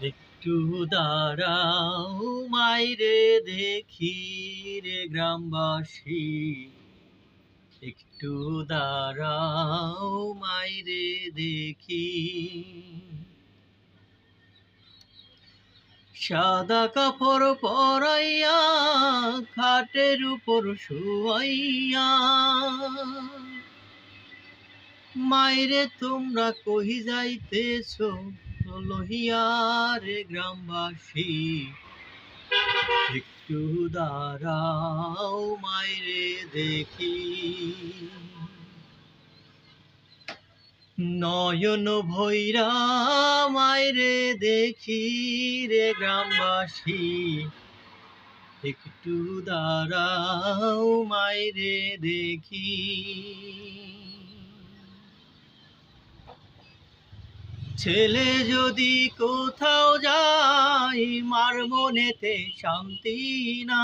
একটু দাঁড়াও মাইরে দেখি রে গ্রামবাসী, একটু দাঁড়াও মাইরে দেখি। সাদা কাপড় পরাইয়া খাটের উপর শুয়াইয়া, মাইরে তোমরা কহি যাইতেছ লহিয়া রে গ্রামবাসী, একটু দাঁড়াও মাইরে দেখি। নয়ন ভৈরা মাইরে দেখি রে গ্রামবাসী, একটু দাঁড়াও মাইরে দেখি। ছেলে যদি কোথাও যায় মার মনেতে শান্তি না।